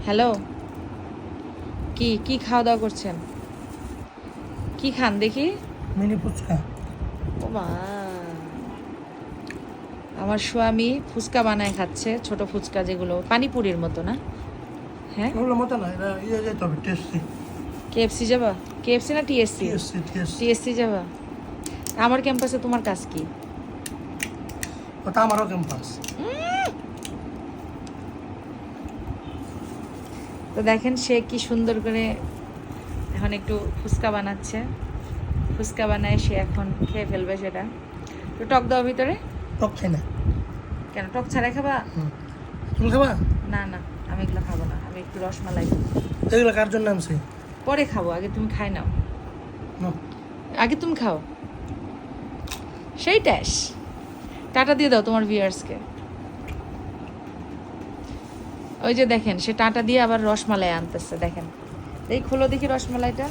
Hello, কি কি খাওয়া দাওয়া করছেন? কি খান দেখি? মিনি ফুচকা। ও মা, আমার স্বামী ফুচকা বানায় খাচ্ছে, ছোট ফুচকা যেগুলো পানিপুরির মতো না? হ্যাঁ, ওগুলো মতো না, এটা ইয়ে যেতে হবে, টেস্টি। কেএফসি যাবা? কেএফসি না টিএসসি? TSC TSC. টিএসসি যাবা? আমার ক্যাম্পাসে তোমার কাজ কি? ওটা আমারও ক্যাম্পাস। তো দেখেন সে কি সুন্দর করে এখন একটু ফুচকা বানাচ্ছে। ফুচকা বানায় সে এখন খেয়ে ফেলবে সেটা। তো টক দাও ভিতরে। টক খাই না। কেন, টক ছাড়াই খাবা? তুমি খাবা? না না, আমি এগুলো খাবো না, আমি একটু রসমালাই খাবো। এগুলো কার জন্য আনছি? পরে খাবো, আগে তুমি খাই নাও। নাও। আগে তুমি খাও। সেই ট্যাশ। টাটা দিয়ে দাও তোমার ভিউয়ার্সকে। ওই যে দেখেন সে টাটা দিয়ে আবার রসমালাই আনতেছে, দেখেন। এই খোলো দেখি রসমালাইটা।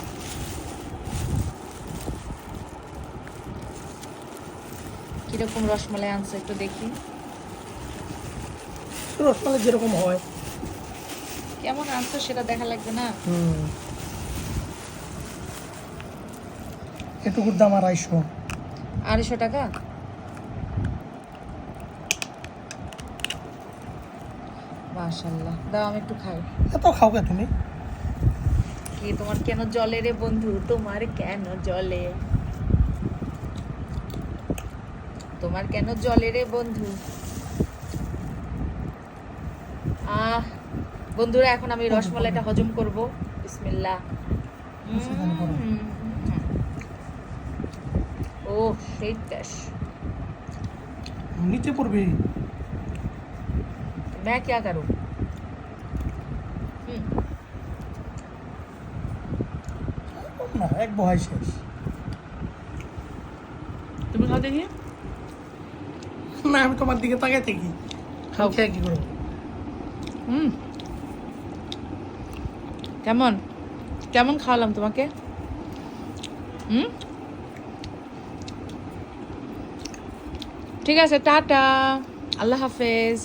কিরকম রসমালাই আনছে একটু দেখি। রসমালাই যেরকম হয়। কেমন আনছো সেটা দেখা লাগবে না? এটুকুর দাম 250। 250 টাকা? মাশাআল্লাহ, দাও আমি একটু খাই। এত খাও কে তুমি? কি তোমার কেন জলে রে বন্ধু, তোমার কেন জলে? তোমার কেন জলে রে বন্ধু? বন্ধুরা, এখন আমি রসমালাইটা হজম করব। বিসমিল্লাহ। ও সেই টেস্ট। নিচে পড়বে। मैं क्या करूं? না, এক বহাই শেষ। তুমি খাও দেখি। না, আমি তোমার দিকে তাকাই থাকি। খাও। খেয়ে কি করবো? কেমন কেমন খাওয়ালাম তোমাকে? ঠিক আছে, টাটা, আল্লাহ হাফেজ।